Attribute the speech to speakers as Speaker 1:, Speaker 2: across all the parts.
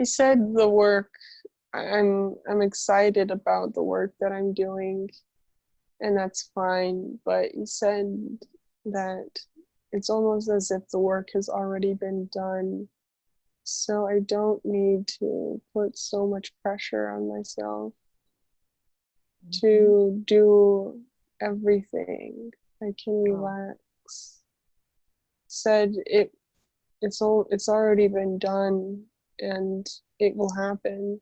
Speaker 1: he said the work, I'm excited about the work that I'm doing, and that's fine, but he said that it's almost as if the work has already been done, so I don't need to put so much pressure on myself to do everything. I can relax. Said it's already been done, and it will happen.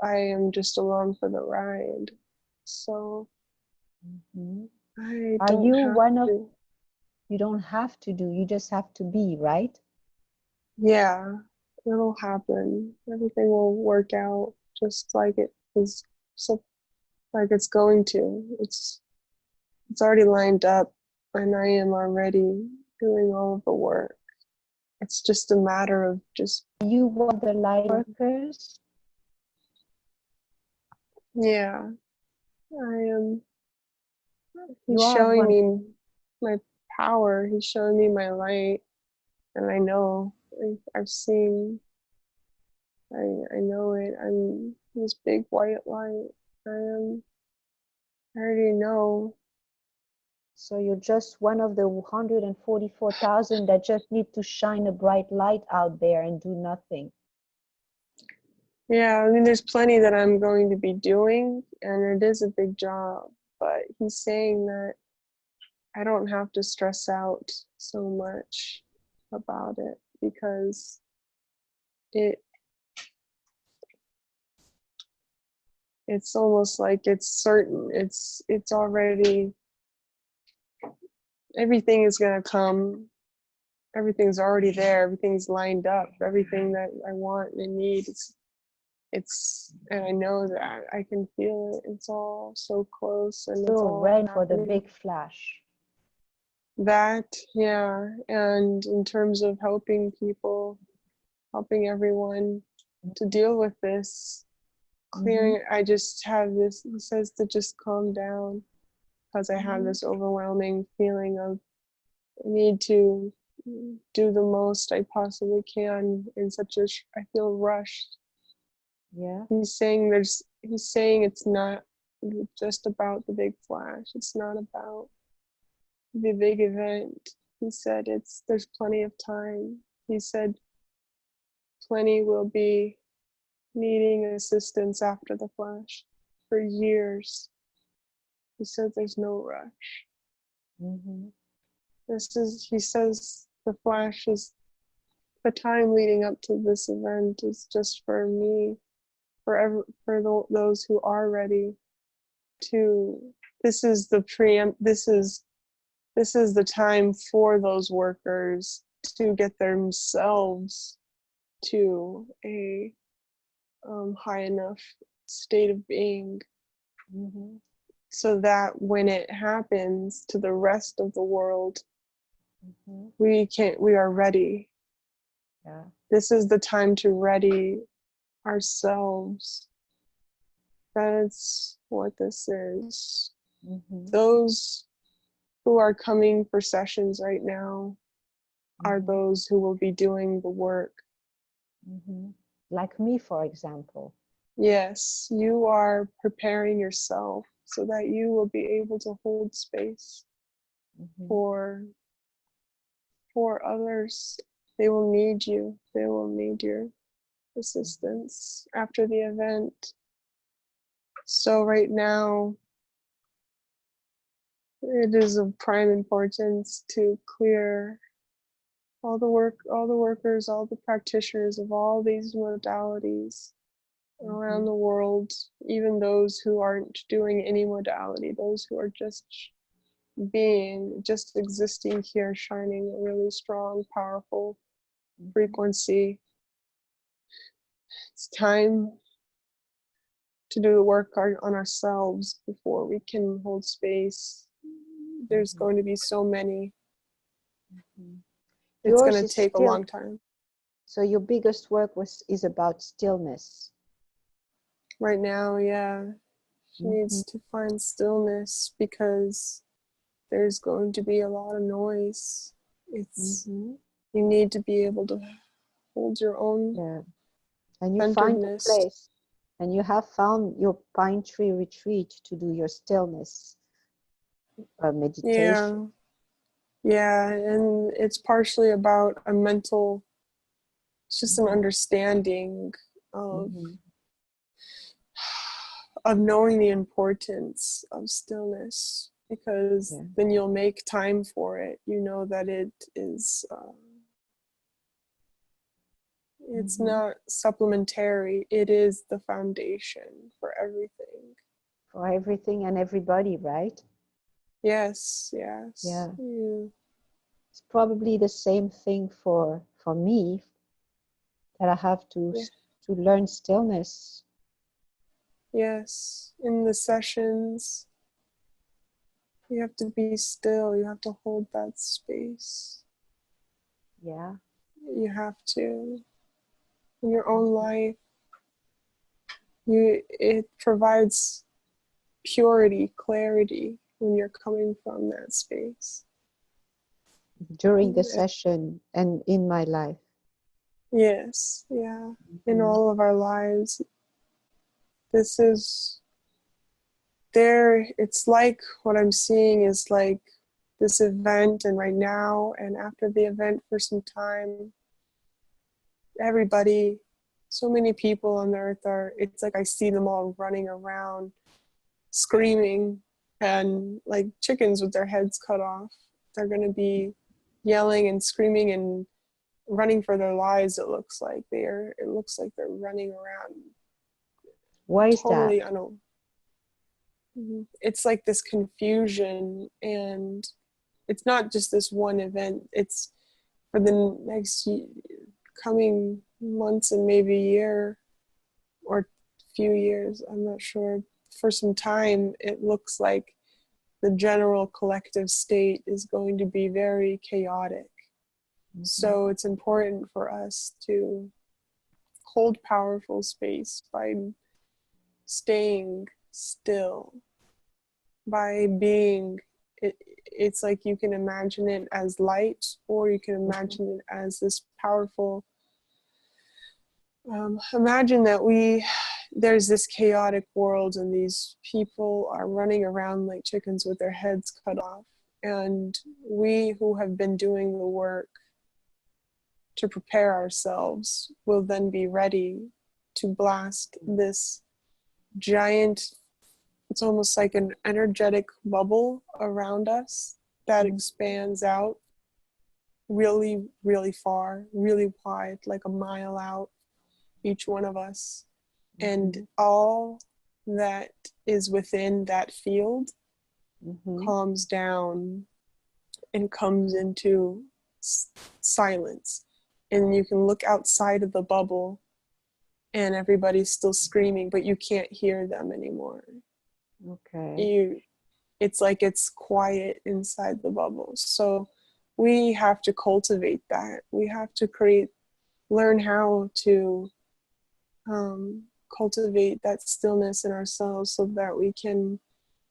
Speaker 1: I am just along for the ride. So I
Speaker 2: Are
Speaker 1: don't
Speaker 2: you
Speaker 1: have
Speaker 2: one of,
Speaker 1: to.
Speaker 2: you don't have to do, you just have to be, right?
Speaker 1: Yeah, it'll happen. Everything will work out just like it is, so like it's going to. It's already lined up, and I am already doing all of the work. It's just a matter of just.
Speaker 2: You one of the light workers?
Speaker 1: Yeah, I am. He's
Speaker 2: You are
Speaker 1: showing
Speaker 2: one.
Speaker 1: me my power. He's showing me my light, and I know. I've seen. I know it. I'm this big white light. I am. I already know.
Speaker 2: So you're just one of the 144,000 that just need to shine a bright light out there and do nothing.
Speaker 1: Yeah, I mean, there's plenty that I'm going to be doing, and it is a big job. But he's saying that I don't have to stress out so much about it, because it's almost like it's certain. It's already, everything is going to come. Everything's already there. Everything's lined up. Everything that I want and need. And I know that I can feel it. It's all so close, and it's
Speaker 2: So
Speaker 1: all
Speaker 2: ready for the
Speaker 1: happening.
Speaker 2: big flash.
Speaker 1: That, yeah. And in terms of helping people, helping everyone to deal with this, clearing, I just have this, he says to just calm down, because I have this overwhelming feeling of I need to do the most I possibly can in such a, I feel rushed.
Speaker 2: Yeah.
Speaker 1: He's saying it's not just about the big flash. It's not about the big event. He said there's plenty of time. He said plenty will be needing assistance after the flash for years. He said there's no rush. He says the flash is the time leading up to this event is just for me, those who are ready to. This is the this is the time for those workers to get themselves to a high enough state of being, so that when it happens to the rest of the world, we are ready.
Speaker 2: Yeah.
Speaker 1: This is the time to ready ourselves. That's what this is. Those who are coming for sessions right now are those who will be doing the work.
Speaker 2: Like me, for example.
Speaker 1: Yes, you are preparing yourself so that you will be able to hold space for others. They will need you. They will need your assistance after the event. So right now, it is of prime importance to clear all the workers, all the practitioners of all these modalities around the world, even those who aren't doing any modality, those who are just existing here, shining a really strong, powerful frequency. It's time to do the work on ourselves before we can hold space. There's going to be so many. It's going to take a long time.
Speaker 2: So your biggest work is about stillness.
Speaker 1: Right now, yeah. She needs to find stillness, because there's going to be a lot of noise. You need to be able to hold your own
Speaker 2: And you find a
Speaker 1: centeredness.
Speaker 2: place, and you have found your pine tree retreat to do your stillness meditation.
Speaker 1: Yeah, and it's partially about a mental, it's just an understanding of
Speaker 2: Mm-hmm.
Speaker 1: of knowing the importance of stillness, because
Speaker 2: Yeah.
Speaker 1: then you'll make time for it. You know that it is it's
Speaker 2: Mm-hmm.
Speaker 1: not supplementary, it is the foundation for everything.
Speaker 2: For everything and everybody, right?
Speaker 1: Yes, yes.
Speaker 2: Yeah.
Speaker 1: Mm.
Speaker 2: It's probably the same thing for me, that I have
Speaker 1: Yeah.
Speaker 2: to learn stillness.
Speaker 1: Yes, in the sessions you have to be still, you have to hold that space.
Speaker 2: Yeah.
Speaker 1: You have to, in your own life, it provides purity, clarity when you're coming from that space.
Speaker 2: During the session and in my life.
Speaker 1: Yes, yeah. In
Speaker 2: Mm-hmm.
Speaker 1: all of our lives, this is there. It's like what I'm seeing is like this event, and right now, and after the event for some time, everybody, so many people on the earth are, it's like I see them all running around screaming and like chickens with their heads cut off. They're going to be yelling and screaming and running for their lives. It looks like they're running around
Speaker 2: Why is that?
Speaker 1: totally it's like this confusion, and it's not just this one event, it's for the next coming months and maybe year or few years, I'm not sure. For some time, it looks like the general collective state is going to be very chaotic.
Speaker 2: Mm-hmm.
Speaker 1: So it's important for us to hold powerful space by staying still, by being it's like you can imagine it as light, or you can
Speaker 2: Mm-hmm.
Speaker 1: imagine it as this powerful imagine that there's this chaotic world, and these people are running around like chickens with their heads cut off, and we who have been doing the work to prepare ourselves will then be ready to blast this giant, it's almost like an energetic bubble around us that expands out really, really far, really wide, like a mile out, each one of us. And
Speaker 2: Mm-hmm.
Speaker 1: all that is within that field
Speaker 2: Mm-hmm.
Speaker 1: calms down and comes into silence. And you can look outside of the bubble and everybody's still screaming, but you can't hear them anymore.
Speaker 2: Okay.
Speaker 1: It's like it's quiet inside the bubble. So we have to cultivate that. We have to learn how to cultivate that stillness in ourselves, so that we can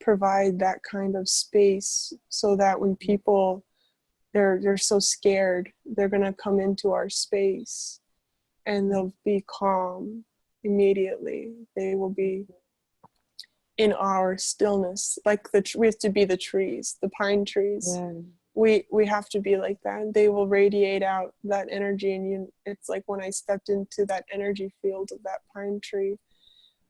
Speaker 1: provide that kind of space, so that when people they're so scared, they're going to come into our space and they'll be calm immediately. They will be in our stillness, like we have to be the trees, the pine trees.
Speaker 2: Yeah.
Speaker 1: We have to be like that. They will radiate out that energy, and it's like when I stepped into that energy field of that pine tree,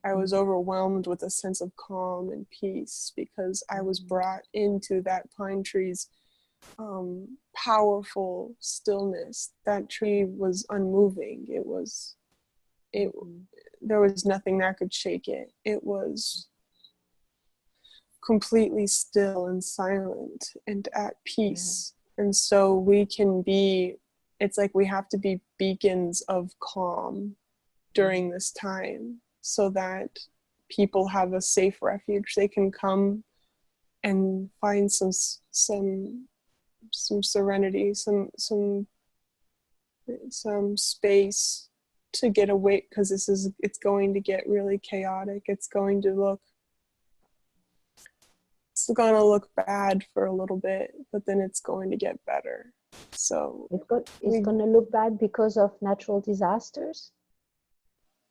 Speaker 1: I was overwhelmed with a sense of calm and peace, because I was brought into that pine tree's powerful stillness. That tree was unmoving. It there was nothing that could shake it. It was completely still and silent and at
Speaker 2: Yeah.
Speaker 1: peace. And so it's like we have to be beacons of calm during this time, so that people have a safe refuge. They can come and find some serenity, some space to get away, because it's going to get really chaotic. It's going to look bad for a little bit, but then it's going to get better. So
Speaker 2: It's going to look bad because of natural disasters.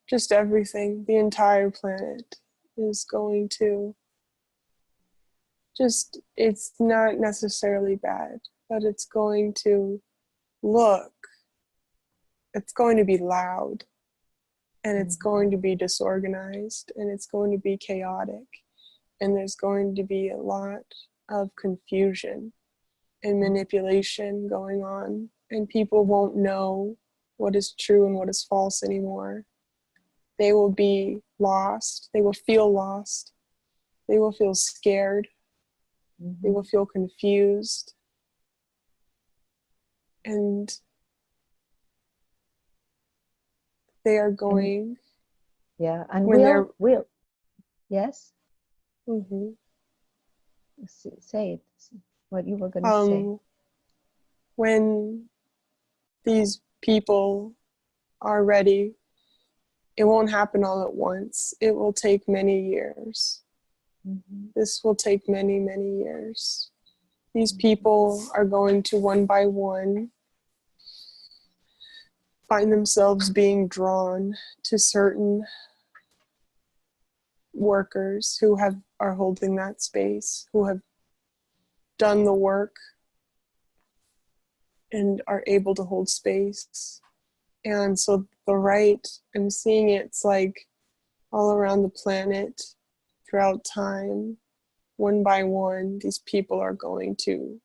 Speaker 1: just everything, the entire planet is going to just, it's not necessarily bad, but it's going to look, it's going to be loud, and it's going to be disorganized, and it's going to be chaotic, and there's going to be a lot of confusion and manipulation going on, and people won't know what is true and what is false anymore. They will be lost. They will feel lost. They will feel scared. They will feel confused. And they are going.
Speaker 2: Yeah, and
Speaker 1: when
Speaker 2: we'll, yes?
Speaker 1: Mm-hmm.
Speaker 2: Say it, what you were going to say.
Speaker 1: When these people are ready, it won't happen all at once. It will take many years. This will take many, many years. These people are going to, one by one, find themselves being drawn to certain workers who are holding that space, who have done the work and are able to hold space. And so I'm seeing it's like all around the planet, throughout time, one by one, these people are going to,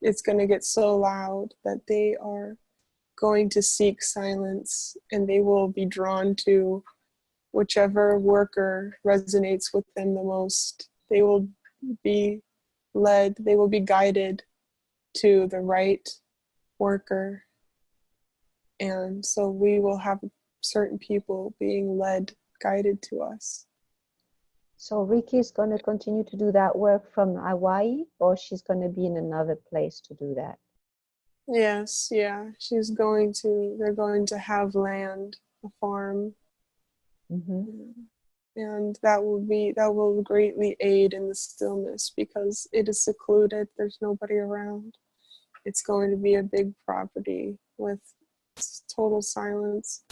Speaker 1: it's going to get so loud that they are going to seek silence, and they will be drawn to whichever worker resonates with them the most. They will be led, they will be guided to the right worker. And so we will have certain people being led, guided to us.
Speaker 2: So Ricky is going to continue to do that work from Hawaii, or she's going to be in another place to do that?
Speaker 1: Yes, yeah. They're going to have land, a farm. And that will greatly aid in the stillness, because it is secluded. There's nobody around. It's going to be a big property with total silence,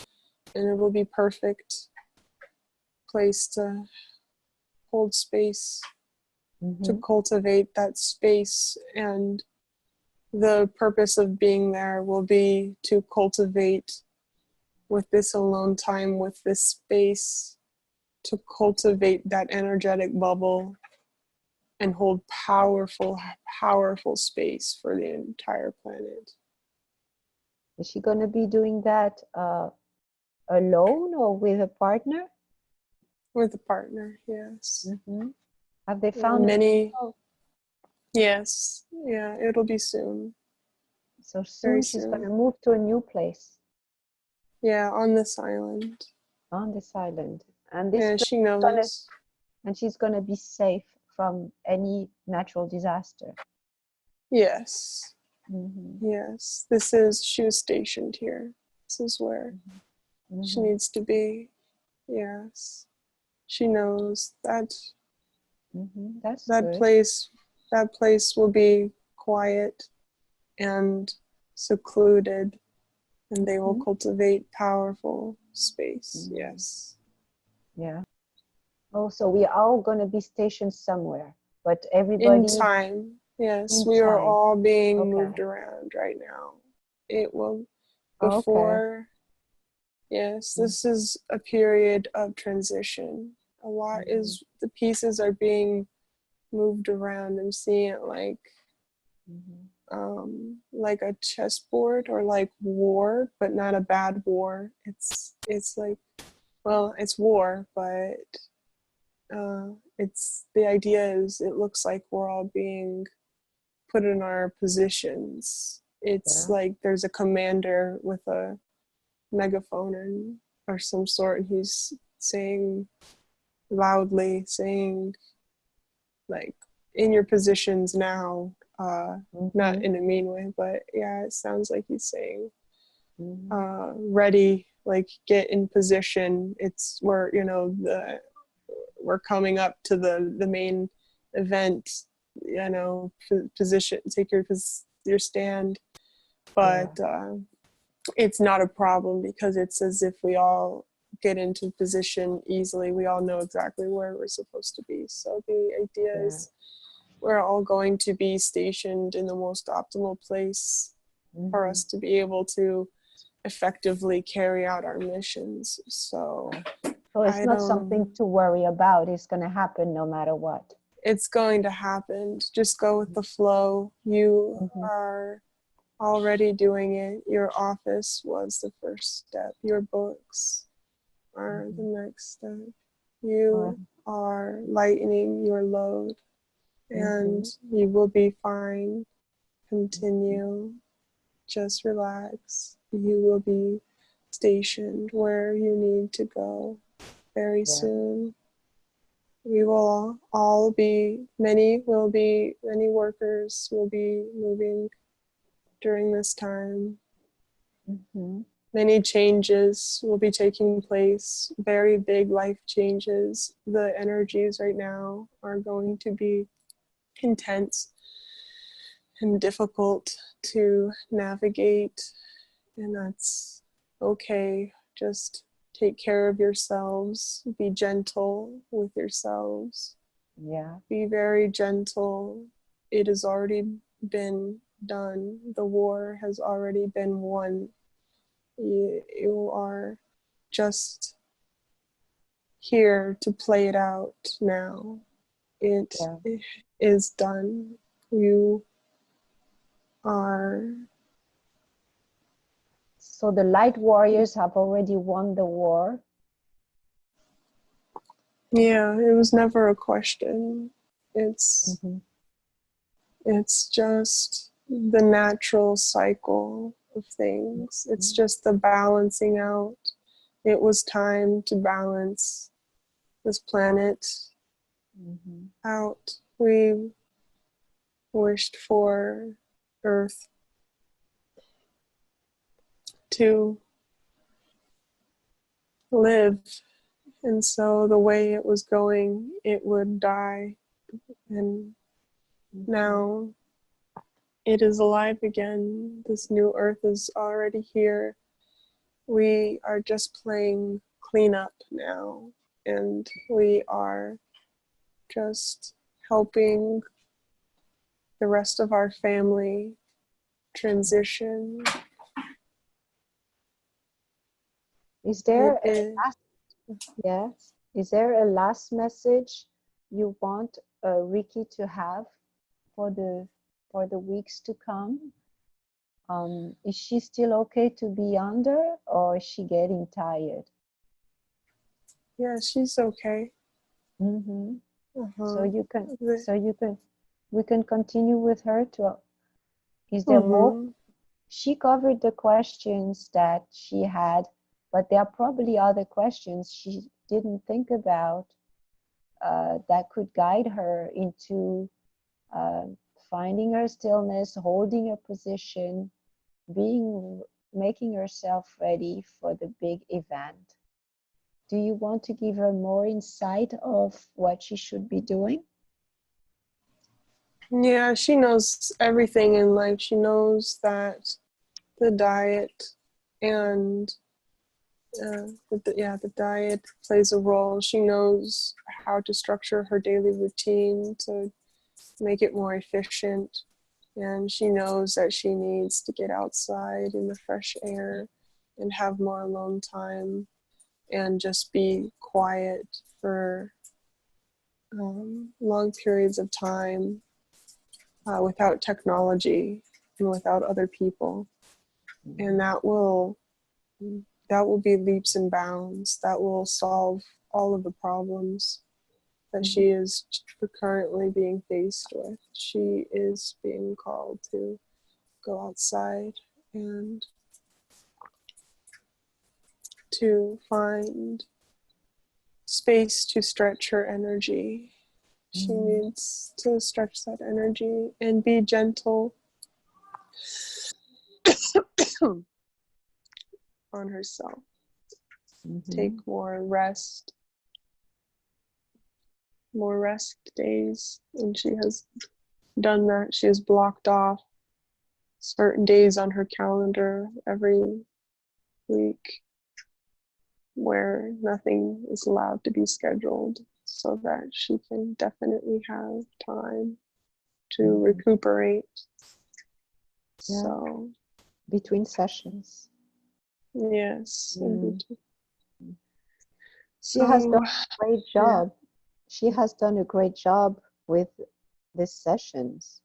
Speaker 1: and it will be perfect place to hold space, to cultivate that space. And the purpose of being there will be to cultivate, with this alone time, with this space, to cultivate that energetic bubble and hold powerful, powerful space for the entire planet.
Speaker 2: Is she going to be doing that alone or with a partner?
Speaker 1: With a partner, yes.
Speaker 2: Have they found
Speaker 1: many? Yes, yeah, it'll be soon.
Speaker 2: So soon she's going to move to a new place.
Speaker 1: Yeah, on this island.
Speaker 2: On this island. And this,
Speaker 1: yeah, she knows.
Speaker 2: And she's going to be safe from any natural disaster.
Speaker 1: Yes. Yes. She was stationed here. This is where she needs to be. Yes. She knows that that place will be quiet and secluded, and they will cultivate powerful space. Yes.
Speaker 2: Yeah. Oh, so we are all going to be stationed somewhere, but everybody...
Speaker 1: In time. Yes, we are all being moved around right now. It will, before... Yes, this is a period of transition. A lot the pieces are being moved around. I'm seeing it like a chessboard, or like war, but not a bad war. It's like, well, it's war, but it's, the idea is, it looks like we're all being put in our positions. It's like there's a commander with a megaphone or some sort, and he's saying loudly, saying like, in your positions now, not in a mean way, but yeah, it sounds like he's saying ready, like get in position. It's where, we're coming up to the main event, position, take your stand. But it's not a problem because it's as if we all get into position easily. We all know exactly where we're supposed to be. So the idea is we're all going to be stationed in the most optimal place for us to be able to effectively carry out our missions. So
Speaker 2: it's not something to worry about. It's going to happen no matter what.
Speaker 1: It's going to happen. Just go with the flow. You are already doing it. Your office was the first step. Your books are the next step. You are lightening your load, and you will be fine. Continue. Just relax. You will be stationed where you need to go very soon. We will all be, many workers will be moving during this time. Many changes will be taking place, very big life changes. The energies right now are going to be intense and difficult to navigate, and that's okay. Just take care of yourselves. Be gentle with yourselves. Be very gentle. It has already been done. The war has already been won. You are just here to play it out now. It is done. You are.
Speaker 2: So the light warriors have already won the war.
Speaker 1: Yeah, it was never a question. It's just the natural cycle of things. It's just the balancing out. It was time to balance this planet out. We wished for Earth to live, and so the way it was going, it would die, and now it is alive again. This new Earth is already here. We are just playing cleanup now, and we are just helping the rest of our family transition.
Speaker 2: Is there Is there a last message you want Ricky to have for the weeks to come? Is she still okay to be under, or is she getting tired?
Speaker 1: Yeah, she's okay.
Speaker 2: So we can continue with her to. Is there more? She covered the questions that she had, but there are probably other questions she didn't think about that could guide her into finding her stillness, holding her position, making herself ready for the big event. Do you want to give her more insight of what she should be doing?
Speaker 1: Yeah, she knows everything in life. She knows that the diet and the diet plays a role. She knows how to structure her daily routine to make it more efficient, and she knows that she needs to get outside in the fresh air and have more alone time and just be quiet for long periods of time without technology and without other people. And that will be leaps and bounds. That will solve all of the problems that she is currently being faced with. She is being called to go outside and to find space to stretch her energy. She needs to stretch that energy and be gentle on herself. Take more rest days, and she has done that. She has blocked off certain days on her calendar every week where nothing is allowed to be scheduled so that she can definitely have time to recuperate.
Speaker 2: Yeah.
Speaker 1: So
Speaker 2: Between sessions.
Speaker 1: yes.
Speaker 2: She has
Speaker 1: So
Speaker 2: done a great job. She has done a great job with these sessions.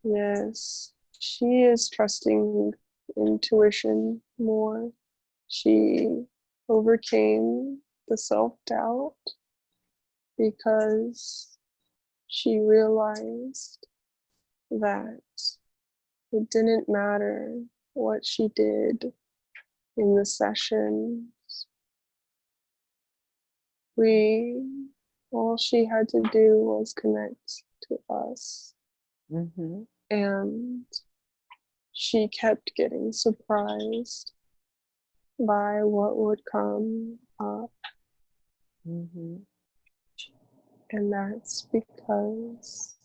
Speaker 1: yes, she is trusting intuition more. She overcame the self-doubt because she realized that it didn't matter what she did in the session. All she had to do was connect to us. And she kept getting surprised by what would come up. And that's because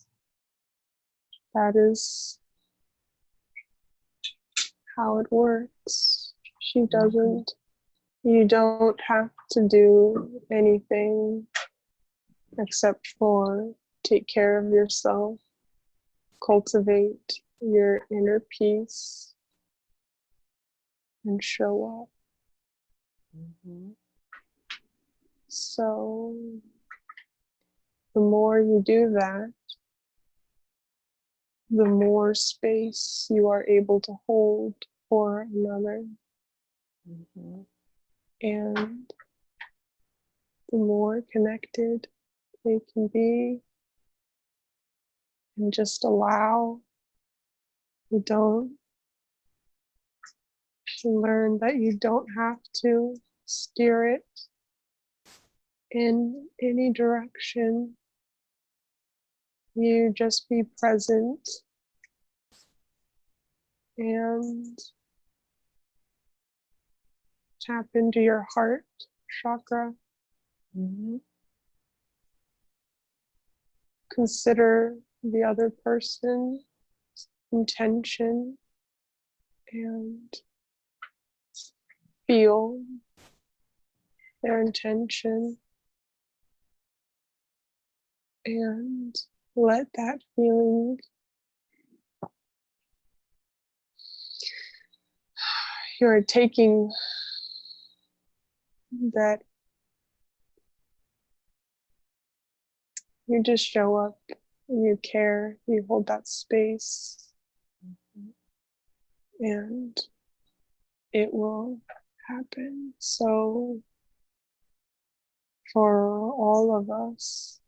Speaker 1: that is how it works. You don't have to do anything except for take care of yourself, cultivate your inner peace, and show up. So the more you do that, the more space you are able to hold for another. And the more connected they can be, and just allow. You learn that you don't have to steer it in any direction. You just be present and tap into your heart chakra. Consider the other person's intention and feel their intention and let that feeling, you're taking that, you just show up, you care, you hold that space, and it will happen. So for all of us,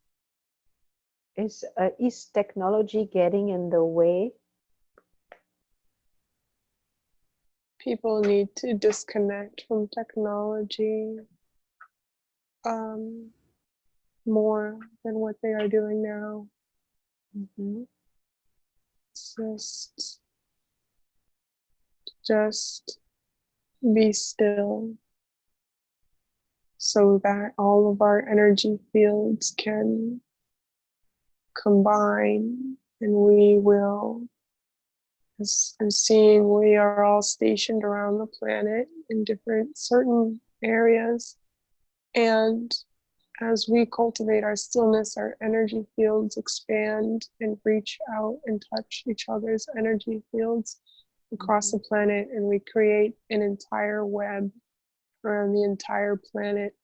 Speaker 2: is technology getting in the way?
Speaker 1: people need to disconnect from technology more than what they are doing now. Just be still so that all of our energy fields can combine, and we will, as I'm seeing, we are all stationed around the planet in different certain areas, and as we cultivate our stillness, our energy fields expand and reach out and touch each other's energy fields across the planet, and we create an entire web around the entire planet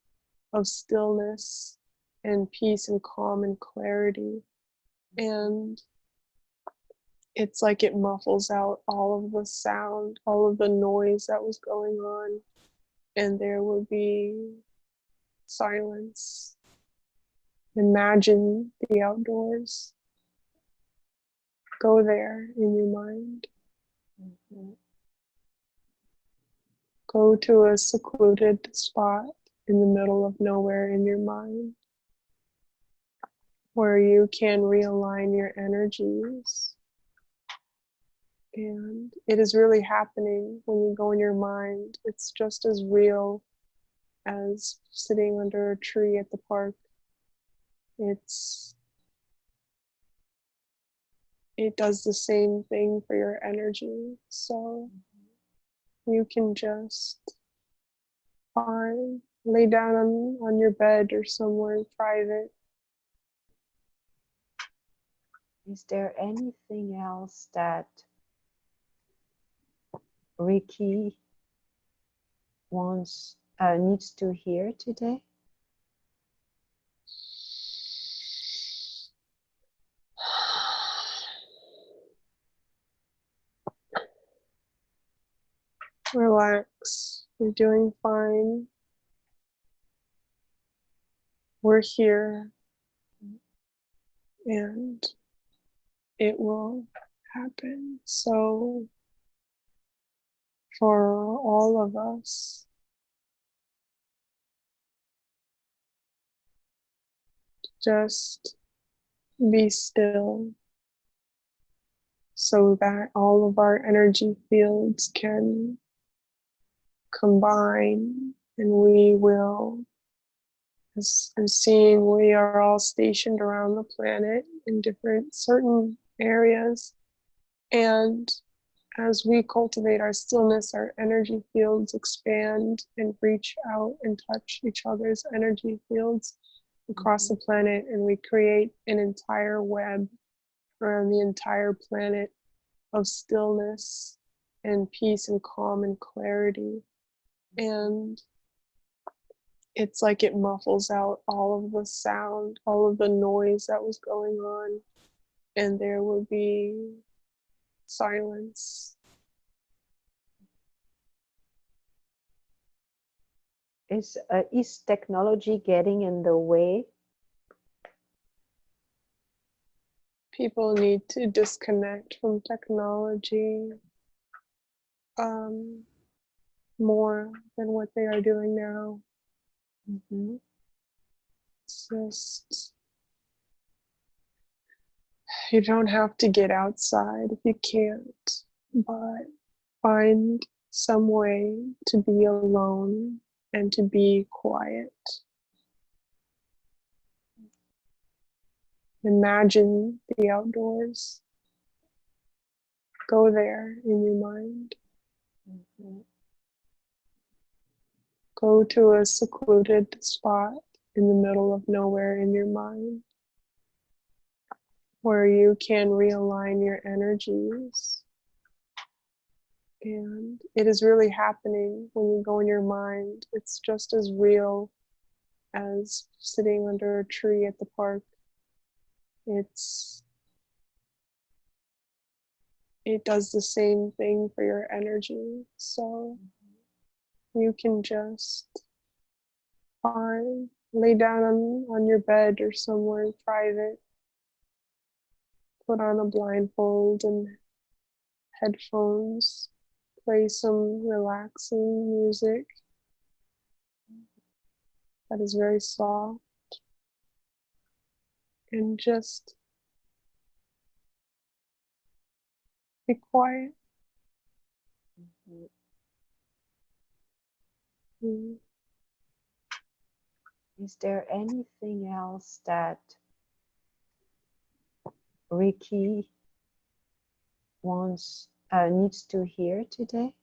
Speaker 1: of stillness and peace and calm and clarity. And it's like it muffles out all of the sound, all of the noise that was going on, and there will be silence. Imagine the outdoors. Go there in your mind. Go to a secluded spot in the middle of nowhere in your mind where you can realign your energies. And it is really happening when you go in your mind. It's just as real as sitting under a tree at the park. It's it does the same thing for your energy. So you can just lay down on your bed or somewhere private.
Speaker 2: Is there anything else that Ricky needs to hear today?
Speaker 1: Relax. You're doing fine. We're here. And it will happen. So for all of us, just be still so that all of our energy fields can combine, and we will, as I'm seeing, we are all stationed around the planet in different certain areas, and as we cultivate our stillness, our energy fields expand and reach out and touch each other's energy fields across the planet, and we create an entire web around the entire planet of stillness and peace and calm and clarity. And it's like it muffles out all of the sound, all of the noise that was going on, and there will be silence.
Speaker 2: Is technology getting in the way?
Speaker 1: People need to disconnect from technology more than what they are doing now. It's just, you don't have to get outside if you can't, but find some way to be alone and to be quiet. Imagine the outdoors. Go there in your mind. Go to a secluded spot in the middle of nowhere in your mind where you can realign your energies. And it is really happening when you go in your mind. It's just as real as sitting under a tree at the park. It does the same thing for your energy. So you can just lay down on your bed or somewhere private, put on a blindfold and headphones, play some relaxing music that is very soft, and just be quiet.
Speaker 2: Is there anything else that Ricky needs to hear today?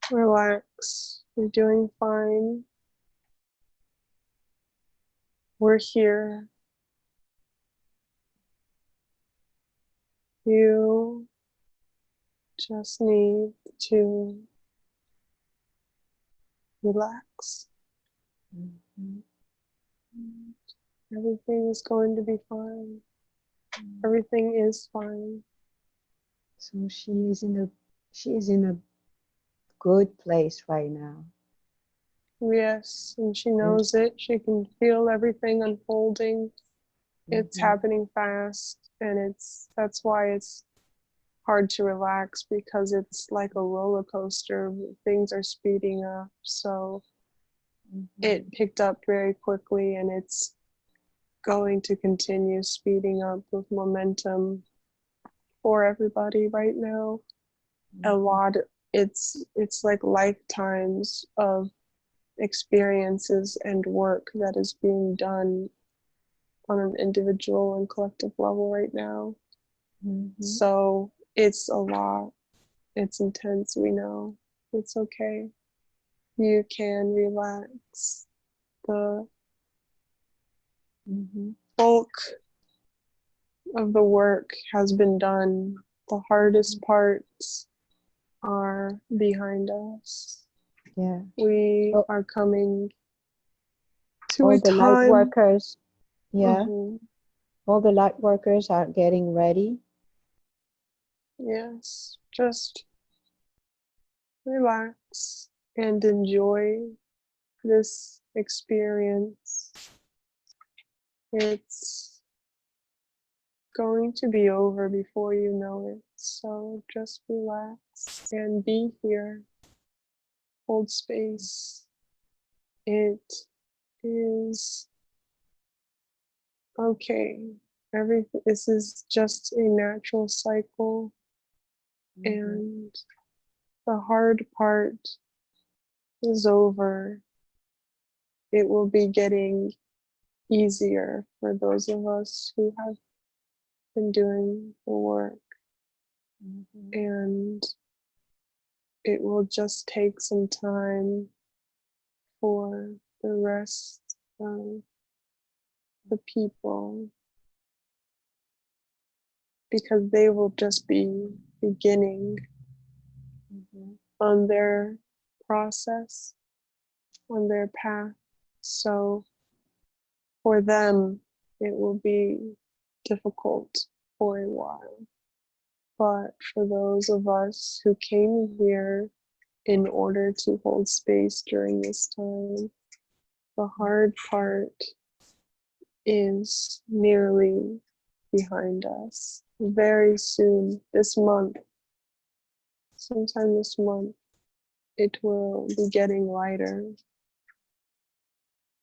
Speaker 1: Relax. You're doing fine. We're here. You just need to relax. Everything is going to be fine. Everything is fine.
Speaker 2: So she is in a good place right now.
Speaker 1: Yes, and she knows it. She can feel everything unfolding. It's happening fast, and that's why it's hard to relax because it's like a roller coaster. Things are speeding up. So it picked up very quickly, and it's going to continue speeding up with momentum for everybody right now. A lot, it's like lifetimes of experiences and work that is being done on an individual and collective level right now. So it's a lot. It's intense, we know. It's okay. You can relax. The bulk of the work has been done. The hardest parts are behind us.
Speaker 2: Yeah.
Speaker 1: We are coming to
Speaker 2: all
Speaker 1: a
Speaker 2: the light
Speaker 1: time.
Speaker 2: workers. Yeah. All the light workers are getting ready.
Speaker 1: Yes. Just relax and enjoy this experience. It's going to be over before you know it. So just relax and be here. Hold space. It is okay. Everything. This is just a natural cycle, and the hard part is over. It will be getting easier for those of us who have been doing the work, and it will just take some time for the rest of the people, because they will just be beginning on their process, on their path. So for them, it will be difficult for a while. But for those of us who came here in order to hold space during this time, the hard part is nearly behind us. Very soon, this month, sometime this month, it will be getting lighter.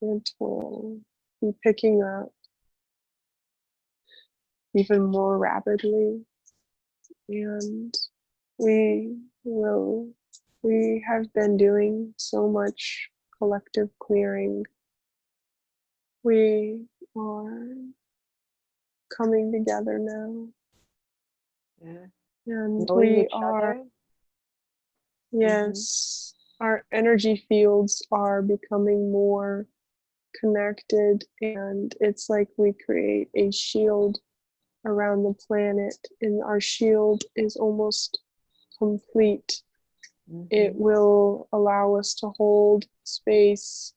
Speaker 1: It will be picking up even more rapidly, and we have been doing so much collective clearing. We are coming together now.
Speaker 2: Yeah.
Speaker 1: And
Speaker 2: Knowing
Speaker 1: we
Speaker 2: each
Speaker 1: are,
Speaker 2: other.
Speaker 1: yes, our energy fields are becoming more connected, and it's like we create a shield around the planet, and our shield is almost complete. It will allow us to hold space,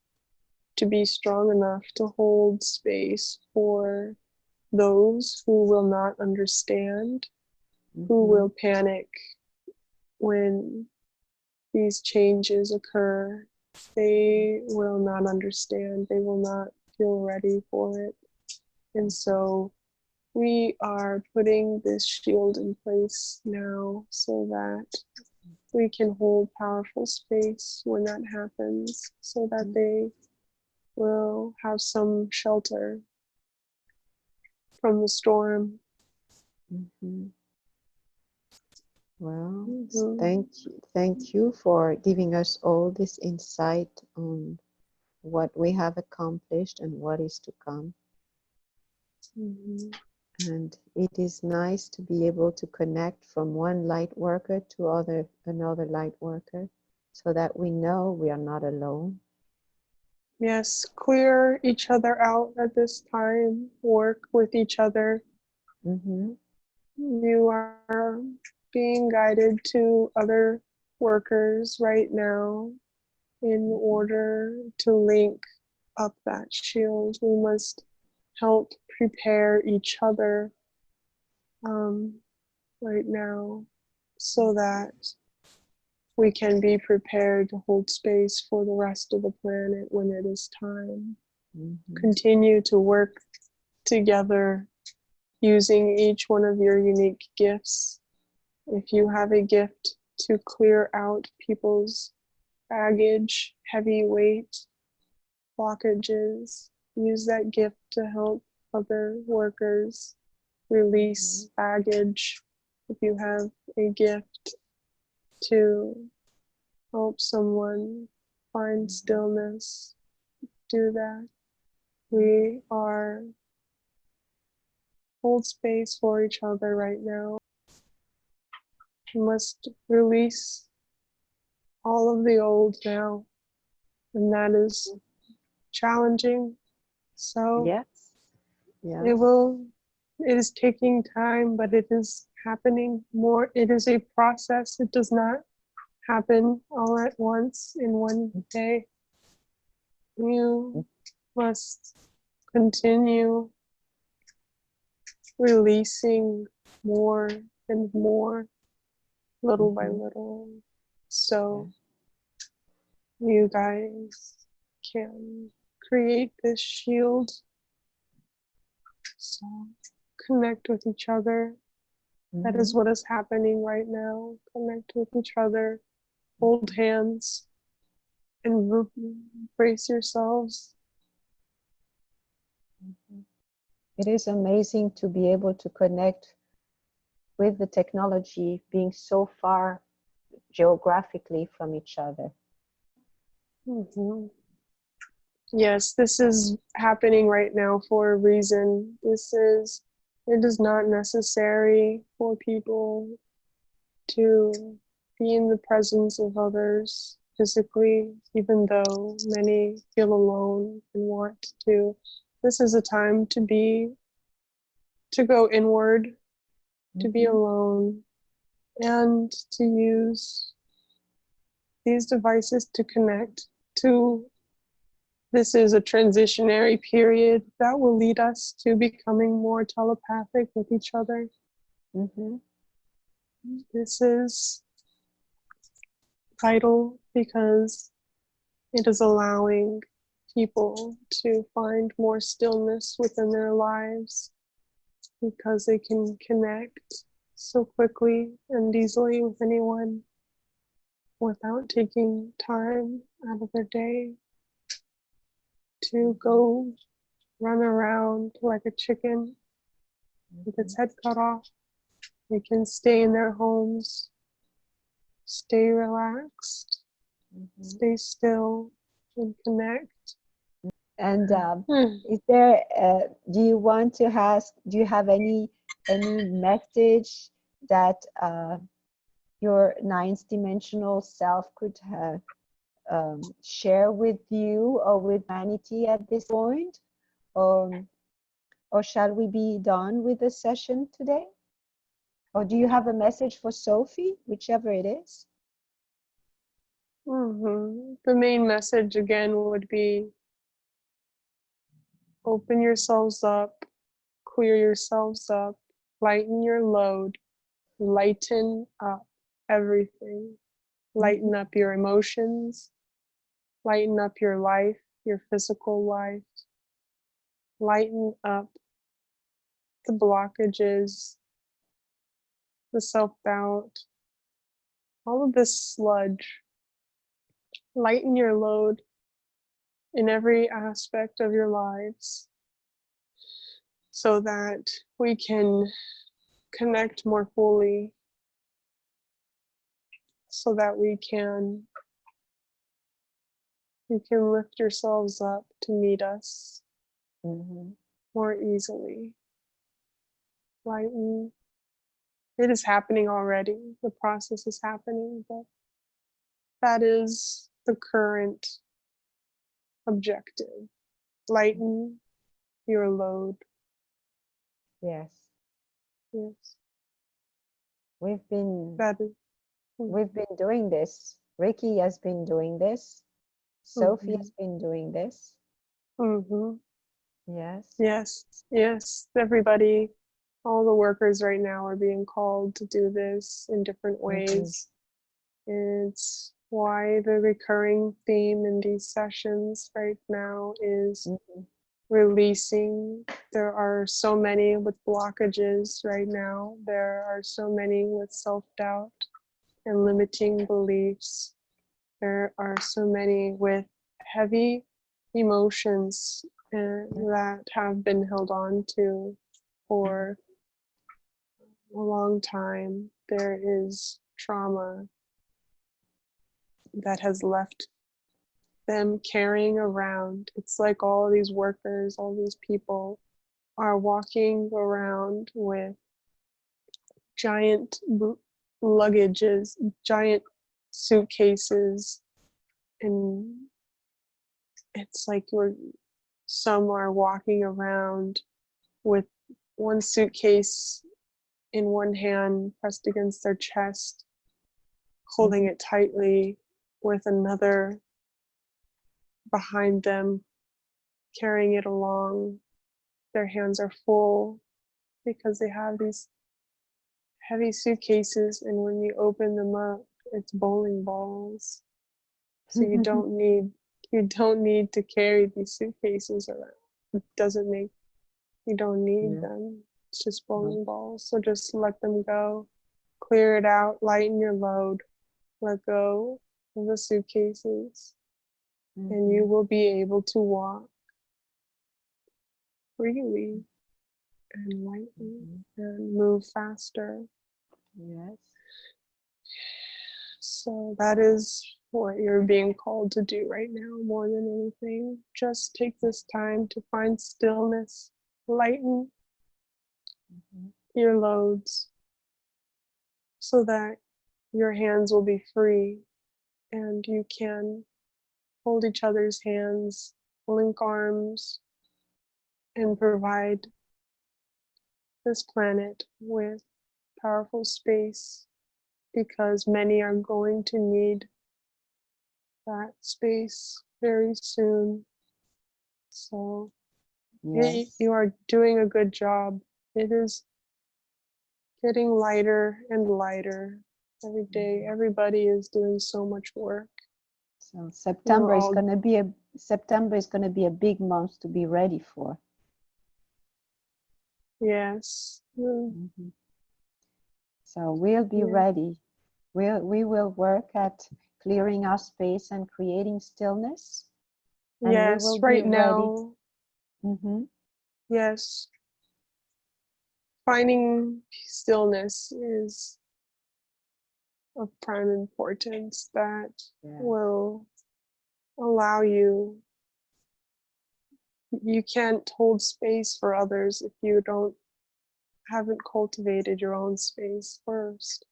Speaker 1: to be strong enough to hold space for those who will not understand, who will panic when these changes occur. They will not understand, they will not feel ready for it. And so we are putting this shield in place now so that we can hold powerful space when that happens, so that they will have some shelter from the storm.
Speaker 2: Well, thank you for giving us all this insight on what we have accomplished and what is to come. And it is nice to be able to connect from one light worker to another light worker, so that we know we are not alone.
Speaker 1: Yes, clear each other out at this time, work with each other. You are being guided to other workers right now in order to link up that shield. We must help prepare each other right now so that we can be prepared to hold space for the rest of the planet when it is time. Continue to work together using each one of your unique gifts If you have a gift to clear out people's baggage, heavy weight, blockages, use that gift to help other workers release baggage. If you have a gift to help someone find stillness, do that. We are hold space for each other right now. We must release all of the old now, and that is challenging. So
Speaker 2: Yes.
Speaker 1: it is taking time, but it is happening more. It is a process. It does not happen all at once in one day. You must continue releasing more and more, little by little. So you guys can create this shield. So connect with each other. That is what is happening right now. Connect with each other, hold hands, and embrace yourselves.
Speaker 2: It is amazing to be able to connect with the technology being so far geographically from each other.
Speaker 1: Yes, this is happening right now for a reason. It is not necessary for people to be in the presence of others physically, even though many feel alone and want to. This is a time to go inward, to be alone, and to use these devices to connect to. This is a transitionary period that will lead us to becoming more telepathic with each other. This is vital because it is allowing people to find more stillness within their lives because they can connect so quickly and easily with anyone without taking time out of their day to go run around like a chicken with its head cut off. They can stay in their homes, stay relaxed, stay still, and connect.
Speaker 2: And is there? Do you want to ask? Do you have any message that your ninth dimensional self could share with you or with humanity at this point? Or shall we be done with the session today? Or do you have a message for Sophie, whichever it is?
Speaker 1: The main message again would be open yourselves up, clear yourselves up, lighten your load, lighten up everything, lighten up your emotions, lighten up your life, your physical life, lighten up the blockages, the self-doubt, all of this sludge. Lighten your load in every aspect of your lives so that we can connect more fully, so that you can lift yourselves up to meet us more easily. Lighten. It is happening already. The process is happening, but that is the current objective. Lighten your load.
Speaker 2: Yes.
Speaker 1: Yes.
Speaker 2: We've been doing this. Ricky has been doing this. Sophie has been doing this. Yes.
Speaker 1: Yes. Everybody, all the workers right now are being called to do this in different ways. It's why the recurring theme in these sessions right now is releasing. There are so many with blockages right now. There are so many with self-doubt and limiting beliefs. There are so many with heavy emotions that have been held on to for a long time. There is trauma that has left them carrying around. It's like all these workers, all these people are walking around with giant luggages, giant suitcases, and it's like some are walking around with one suitcase in one hand pressed against their chest, holding it tightly, with another behind them, carrying it along. Their hands are full because they have these heavy suitcases, and when you open them up, it's bowling balls. So you don't need to carry these suitcases around. It doesn't make, you don't need them. It's just bowling balls. So just let them go. Clear it out, lighten your load, let go of the suitcases, and you will be able to walk freely and lightly and move faster.
Speaker 2: Yes.
Speaker 1: So that is what you're being called to do right now more than anything. Just take this time to find stillness, lighten your loads so that your hands will be free and you can hold each other's hands, link arms, and provide this planet with powerful space, because many are going to need that space very soon. So you are doing a good job. It is getting lighter and lighter every day. Everybody is doing so much work.
Speaker 2: So September is going to be a big month to be ready for.
Speaker 1: Yes.
Speaker 2: So we'll be ready. We will work at clearing our space and creating stillness. And
Speaker 1: yes,
Speaker 2: we will
Speaker 1: right
Speaker 2: be
Speaker 1: now.
Speaker 2: Ready.
Speaker 1: Yes. Finding stillness is of prime importance that will allow you. You can't hold space for others if you haven't cultivated your own space first.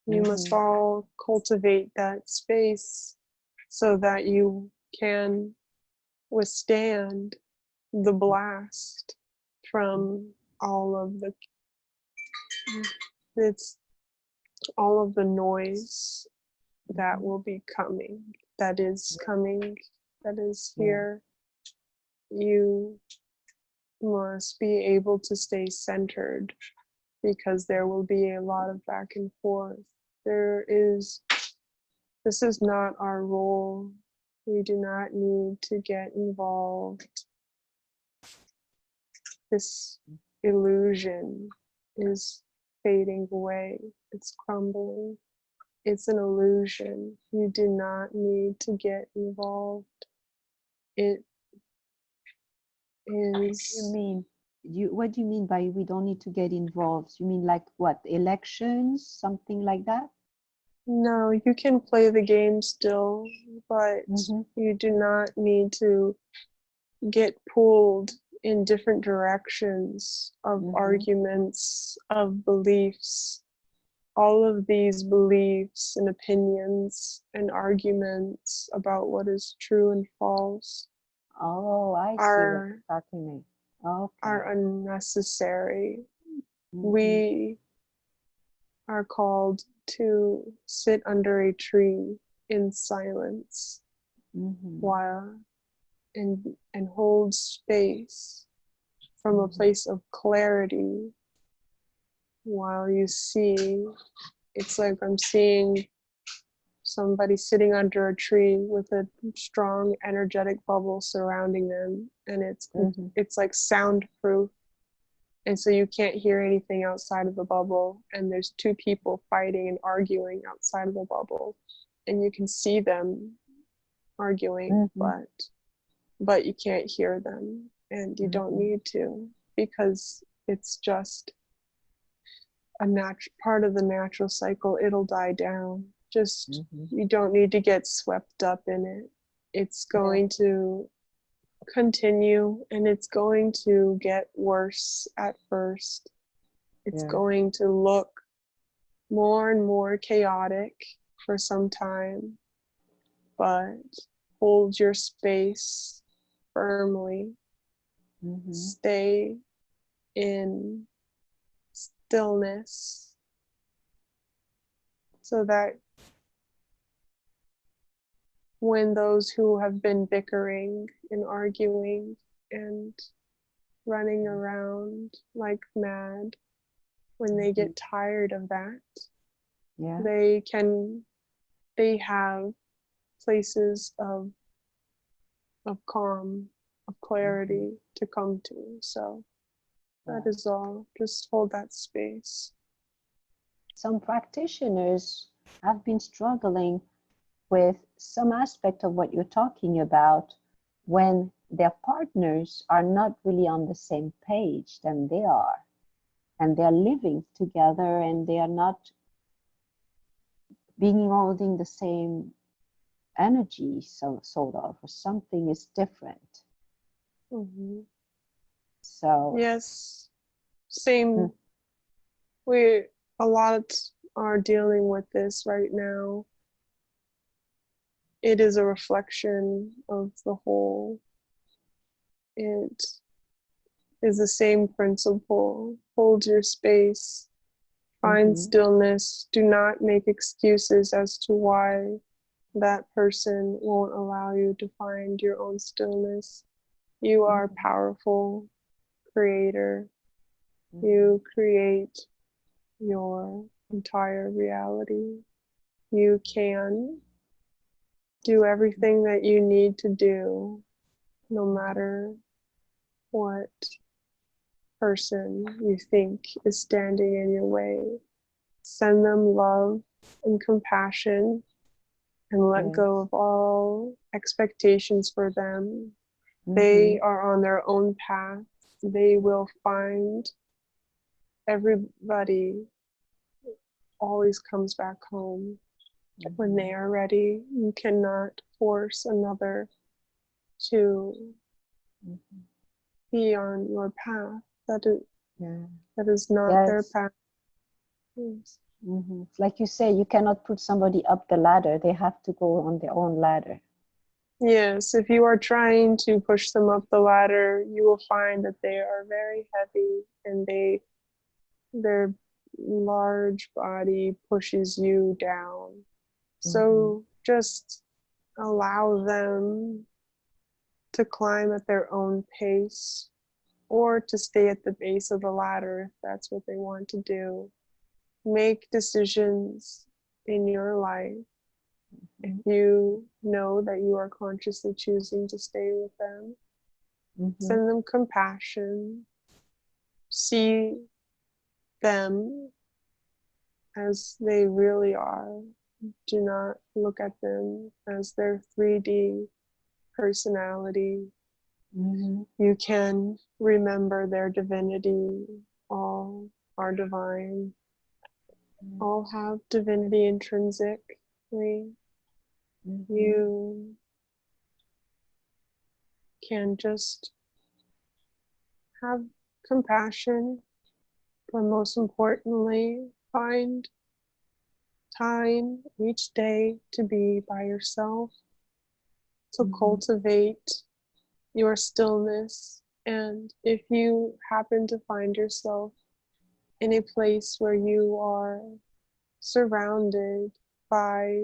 Speaker 1: You must all cultivate that space so that you can withstand the blast from all of the noise that will be coming, that is here. You must be able to stay centered, because there will be a lot of back and forth. This is not our role. We do not need to get involved. This illusion is fading away. It's crumbling. It's an illusion. You do not need to get involved. It is.
Speaker 2: What do you mean by we don't need to get involved? You mean like what, elections, something like that?
Speaker 1: No, you can play the game still, but you do not need to get pulled in different directions of arguments, of beliefs. All of these beliefs and opinions and arguments about what is true and false
Speaker 2: are
Speaker 1: unnecessary. We are called to sit under a tree in silence while and hold space from a place of clarity, while you see. It's like I'm seeing somebody sitting under a tree with a strong energetic bubble surrounding them, and it's like soundproof, and so you can't hear anything outside of the bubble, and there's two people fighting and arguing outside of the bubble, and you can see them arguing, but you can't hear them, and you don't need to, because it's just a part of the natural cycle. It'll die down. Just you don't need to get swept up in it. It's going to continue, and it's going to get worse at first. It's going to look more and more chaotic for some time, but hold your space firmly. Stay in stillness so that when those who have been bickering and arguing and running around like mad, when they get tired of that, they have places of calm, of clarity to come to. So that is all. Just hold that space.
Speaker 2: Some practitioners have been struggling with some aspect of what you're talking about when their partners are not really on the same page than they are, and they're living together and they are not being holding the same energy, so sort of, or something is different. So
Speaker 1: yes, same. A lot are dealing with this right now. It is a reflection of the whole. It is the same principle. Hold your space. Find stillness. Do not make excuses as to why that person won't allow you to find your own stillness. You are a powerful creator. You create your entire reality. You can do everything that you need to do, no matter what person you think is standing in your way. Send them love and compassion, and let go of all expectations for them. They are on their own path. They will find. Everybody always comes back home when they are ready. You cannot force another to be on your path. That is not their path. Yes.
Speaker 2: Like you say, you cannot put somebody up the ladder. They have to go on their own ladder.
Speaker 1: Yes, if you are trying to push them up the ladder, you will find that they are very heavy, and their large body pushes you down. So just allow them to climb at their own pace, or to stay at the base of the ladder if that's what they want to do. Make decisions in your life. If you know that you are consciously choosing to stay with them, send them compassion. See them as they really are. Do not look at them as their 3D personality. You can remember their divinity. All are divine. All have divinity intrinsically. You can just have compassion, but most importantly, find time each day to be by yourself, to cultivate your stillness. And if you happen to find yourself in a place where you are surrounded by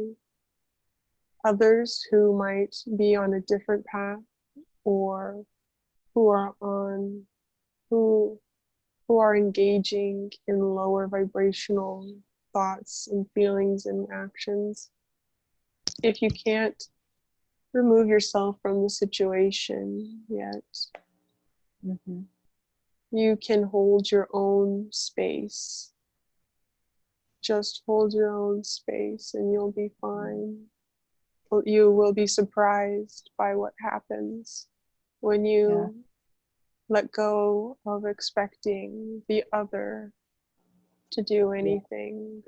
Speaker 1: others who might be on a different path, or who are engaging in lower vibrational thoughts and feelings and actions, if you can't remove yourself from the situation yet, you can hold your own space. Just hold your own space and you'll be fine. You will be surprised by what happens when you let go of expecting the other to do anything.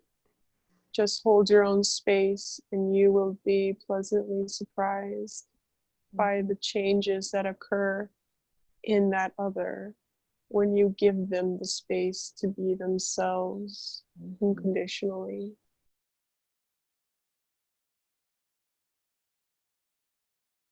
Speaker 1: Just hold your own space and you will be pleasantly surprised by the changes that occur in that other when you give them the space to be themselves unconditionally.